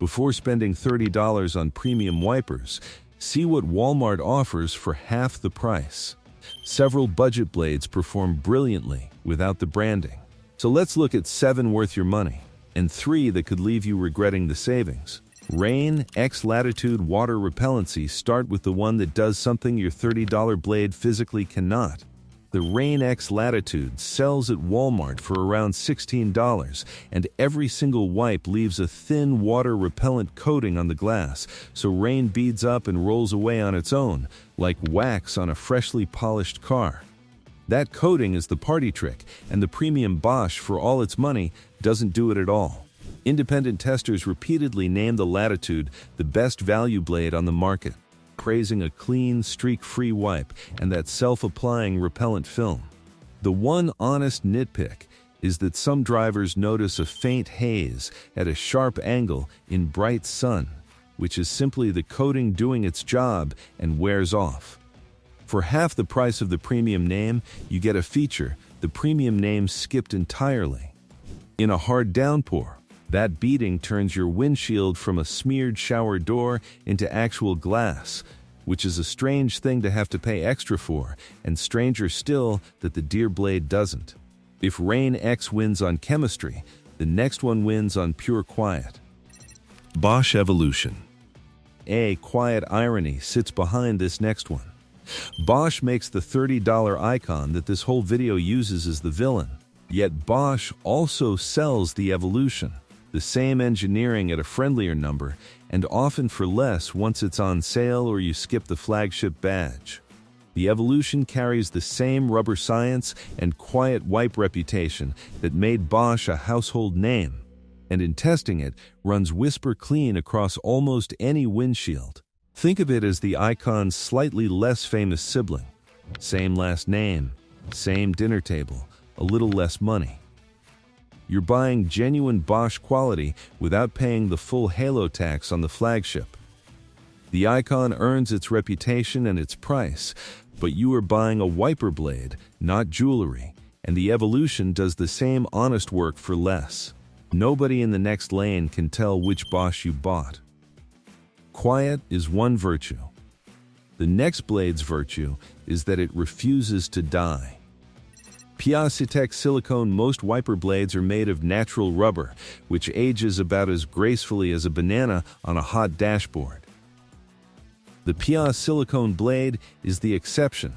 Before spending $30 on premium wipers, see what Walmart offers for half the price. Several budget blades perform brilliantly without the branding. So let's look at 7 worth your money, and 3 that could leave you regretting the savings. Rain X Latitude Water Repellency. Start with the one that does something your $30 blade physically cannot. The Rain X Latitude sells at Walmart for around $16, and every single wipe leaves a thin water repellent coating on the glass, so rain beads up and rolls away on its own, like wax on a freshly polished car. That coating is the party trick, and the premium Bosch, for all its money, doesn't do it at all. Independent testers repeatedly named the Latitude the best value blade on the market, praising a clean, streak-free wipe and that self-applying repellent film. The one honest nitpick is that some drivers notice a faint haze at a sharp angle in bright sun, which is simply the coating doing its job and wears off. For half the price of the premium name, you get a feature the premium name skipped entirely. In a hard downpour, that beading turns your windshield from a smeared shower door into actual glass, which is a strange thing to have to pay extra for, and stranger still that the dear blade doesn't. If Rain X wins on chemistry, the next one wins on pure quiet. Bosch Evolution. A quiet irony sits behind this next one. Bosch makes the $30 icon that this whole video uses as the villain, yet Bosch also sells the Evolution. The same engineering at a friendlier number, and often for less once it's on sale or you skip the flagship badge. The Evolution carries the same rubber science and quiet wipe reputation that made Bosch a household name, and in testing it, runs whisper clean across almost any windshield. Think of it as the icon's slightly less famous sibling. Same last name, same dinner table, a little less money. You're buying genuine Bosch quality without paying the full halo tax on the flagship. The icon earns its reputation and its price, but you are buying a wiper blade, not jewelry, and the Evolution does the same honest work for less. Nobody in the next lane can tell which Bosch you bought. Quiet is one virtue. The next blade's virtue is that it refuses to die. PIAA Silicone. Most wiper blades are made of natural rubber, which ages about as gracefully as a banana on a hot dashboard. The PIAA Silicone blade is the exception,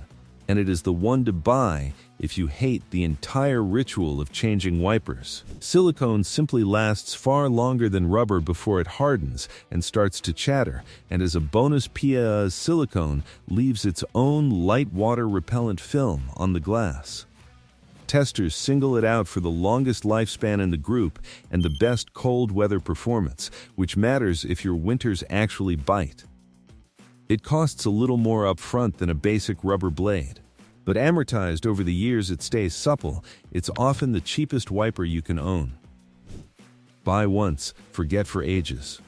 and it is the one to buy if you hate the entire ritual of changing wipers. Silicone simply lasts far longer than rubber before it hardens and starts to chatter, and as a bonus, PIAA Silicone leaves its own light water repellent film on the glass. Testers single it out for the longest lifespan in the group and the best cold weather performance, which matters if your winters actually bite. It costs a little more upfront than a basic rubber blade, but amortized over the years it stays supple. It's often the cheapest wiper you can own. Buy once, forget for ages.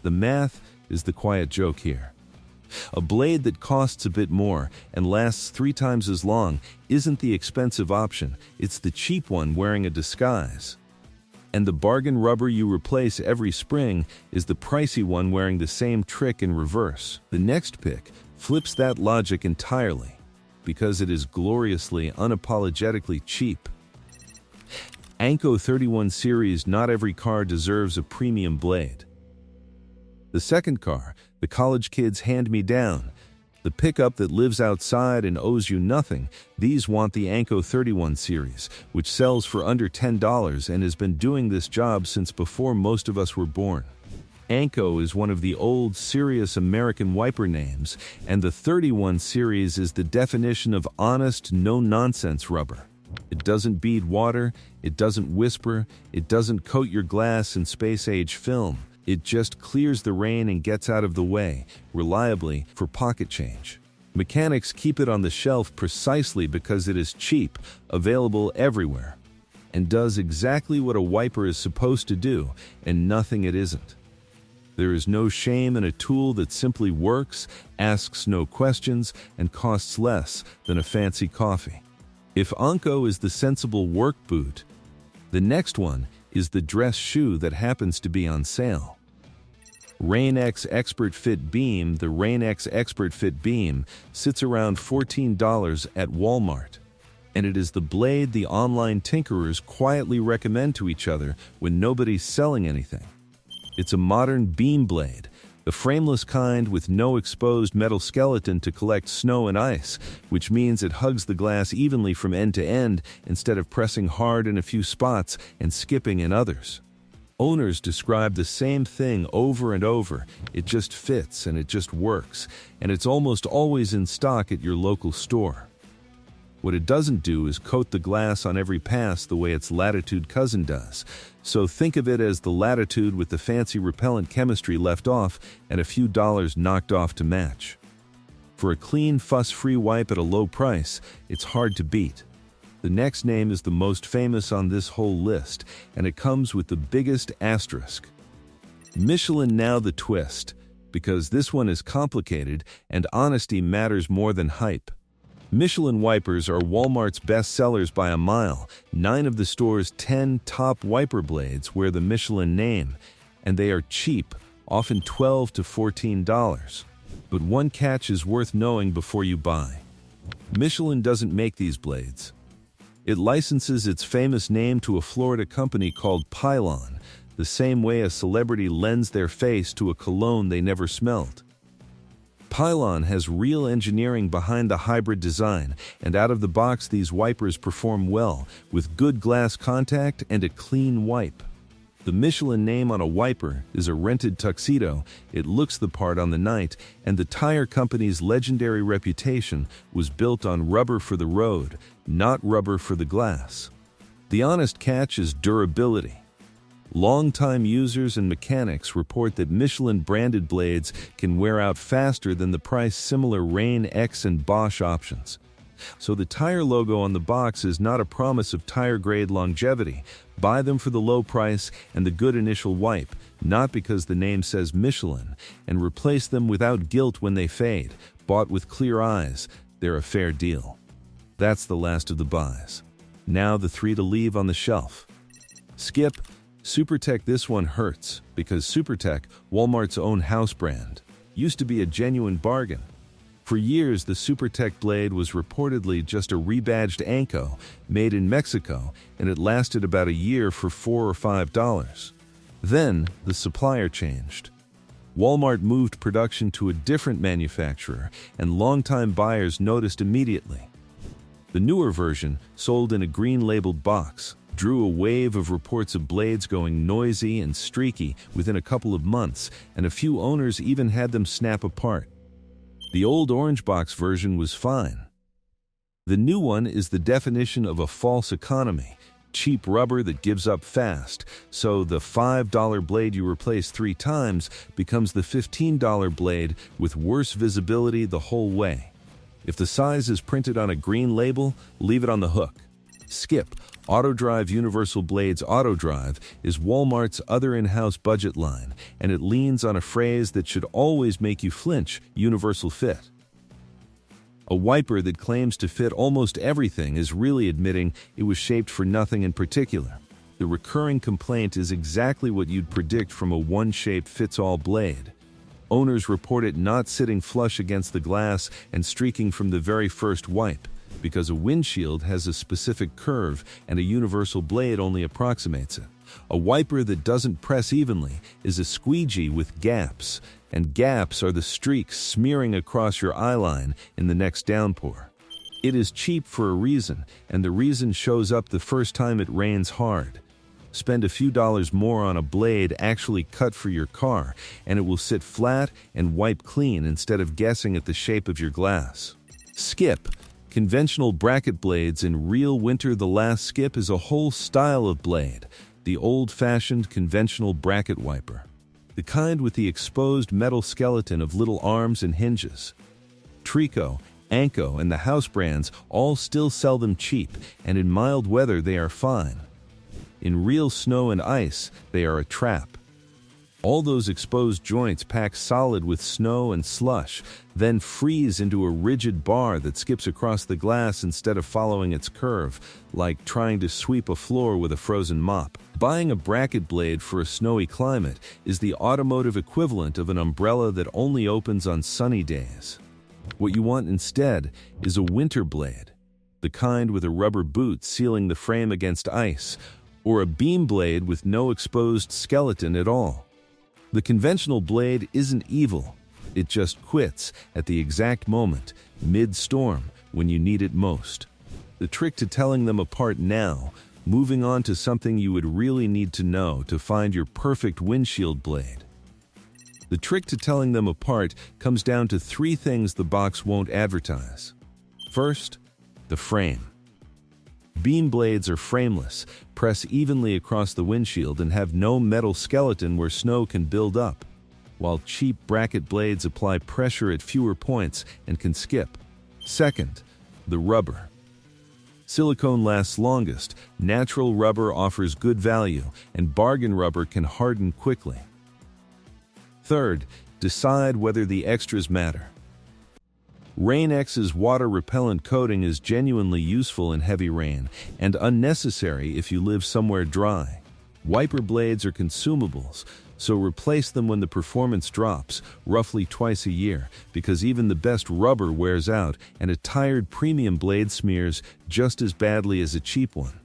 The math is the quiet joke here. A blade that costs a bit more and lasts 3 times as long isn't the expensive option, it's the cheap one wearing a disguise. And the bargain rubber you replace every spring is the pricey one wearing the same trick in reverse. The next pick flips that logic entirely, because it is gloriously, unapologetically cheap. ANCO 31 series. Not every car deserves a premium blade. The second car, the college kid's hand-me-down, the pickup that lives outside and owes you nothing, these want the ANCO 31 series, which sells for under $10 and has been doing this job since before most of us were born. ANCO is one of the old, serious American wiper names, and the 31 series is the definition of honest, no-nonsense rubber. It doesn't bead water, it doesn't whisper, it doesn't coat your glass in space-age film. It just clears the rain and gets out of the way, reliably, for pocket change. Mechanics keep it on the shelf precisely because it is cheap, available everywhere, and does exactly what a wiper is supposed to do, and nothing it isn't. There is no shame in a tool that simply works, asks no questions, and costs less than a fancy coffee. If ANCO is the sensible work boot, the next one is the dress shoe that happens to be on sale. Rain-X Expert Fit Beam. The Rain-X Expert Fit Beam sits around $14 at Walmart, and it is the blade the online tinkerers quietly recommend to each other when nobody's selling anything. It's a modern beam blade, the frameless kind with no exposed metal skeleton to collect snow and ice, which means it hugs the glass evenly from end to end instead of pressing hard in a few spots and skipping in others. Owners describe the same thing over and over. It just fits and it just works, and it's almost always in stock at your local store. What it doesn't do is coat the glass on every pass the way its Latitude cousin does. So think of it as the Latitude with the fancy repellent chemistry left off and a few dollars knocked off to match. For a clean, fuss-free wipe at a low price, it's hard to beat. The next name is the most famous on this whole list, and it comes with the biggest asterisk. Michelin. Now the twist, because this one is complicated and honesty matters more than hype. Michelin wipers are Walmart's best sellers by a mile. 9 of the store's 10 top wiper blades wear the Michelin name, and they are cheap, often $12 to $14. But one catch is worth knowing before you buy. Michelin doesn't make these blades. It licenses its famous name to a Florida company called PIAA, the same way a celebrity lends their face to a cologne they never smelled. PIAA has real engineering behind the hybrid design, and out of the box these wipers perform well, with good glass contact and a clean wipe. The Michelin name on a wiper is a rented tuxedo. It looks the part on the night, and the tire company's legendary reputation was built on rubber for the road, not rubber for the glass. The honest catch is durability. Longtime users and mechanics report that Michelin-branded blades can wear out faster than the price-similar Rain-X and Bosch options. So the tire logo on the box is not a promise of tire-grade longevity. Buy them for the low price and the good initial wipe, not because the name says Michelin, and replace them without guilt when they fade. Bought with clear eyes, they're a fair deal. That's the last of the buys. Now the 3 to leave on the shelf. Skip. SuperTech. This one hurts, because SuperTech, Walmart's own house brand, used to be a genuine bargain. For years, the SuperTech blade was reportedly just a rebadged ANCO made in Mexico, and it lasted about a year for $4 or $5. Then, the supplier changed. Walmart moved production to a different manufacturer, and longtime buyers noticed immediately. The newer version, sold in a green-labeled box, drew a wave of reports of blades going noisy and streaky within a couple of months, and a few owners even had them snap apart. The old orange box version was fine. The new one is the definition of a false economy, cheap rubber that gives up fast, so the $5 blade you replace 3 times becomes the $15 blade with worse visibility the whole way. If the size is printed on a green label, leave it on the hook. Skip. AutoDrive Universal Blades. AutoDrive is Walmart's other in-house budget line, and it leans on a phrase that should always make you flinch: universal fit. A wiper that claims to fit almost everything is really admitting it was shaped for nothing in particular. The recurring complaint is exactly what you'd predict from a one-shape-fits-all blade. Owners report it not sitting flush against the glass and streaking from the very first wipe, because a windshield has a specific curve and a universal blade only approximates it. A wiper that doesn't press evenly is a squeegee with gaps, and gaps are the streaks smearing across your eyeline in the next downpour. It is cheap for a reason, and the reason shows up the first time it rains hard. Spend a few dollars more on a blade actually cut for your car, and it will sit flat and wipe clean instead of guessing at the shape of your glass. Skip. Conventional bracket blades in real winter. The last skip is a whole style of blade, the old-fashioned conventional bracket wiper, the kind with the exposed metal skeleton of little arms and hinges. Trico, ANCO, and the house brands all still sell them cheap, and in mild weather they are fine. In real snow and ice, they are a trap. All those exposed joints pack solid with snow and slush, then freeze into a rigid bar that skips across the glass instead of following its curve, like trying to sweep a floor with a frozen mop. Buying a bracket blade for a snowy climate is the automotive equivalent of an umbrella that only opens on sunny days. What you want instead is a winter blade, the kind with a rubber boot sealing the frame against ice, or a beam blade with no exposed skeleton at all. The conventional blade isn't evil, it just quits at the exact moment, mid-storm, when you need it most. The trick to telling them apart now, moving on to something you would really need to know to find your perfect windshield blade. The trick to telling them apart comes down to three things the box won't advertise. First, the frame. Beam blades are frameless, press evenly across the windshield, and have no metal skeleton where snow can build up, while cheap bracket blades apply pressure at fewer points and can skip. Second, the rubber. Silicone lasts longest, natural rubber offers good value, and bargain rubber can harden quickly. Third, decide whether the extras matter. Rain-X's water repellent coating is genuinely useful in heavy rain and unnecessary if you live somewhere dry. Wiper blades are consumables, so replace them when the performance drops, roughly twice a year, because even the best rubber wears out and a tired premium blade smears just as badly as a cheap one.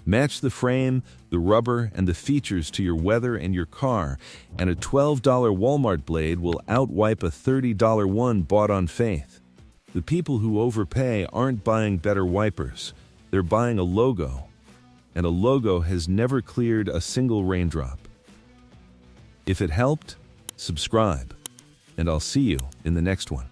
Match the frame, the rubber, and the features to your weather and your car, and a $12 Walmart blade will outwipe a $30 one bought on faith. The people who overpay aren't buying better wipers, they're buying a logo, and a logo has never cleared a single raindrop. If it helped, subscribe, and I'll see you in the next one.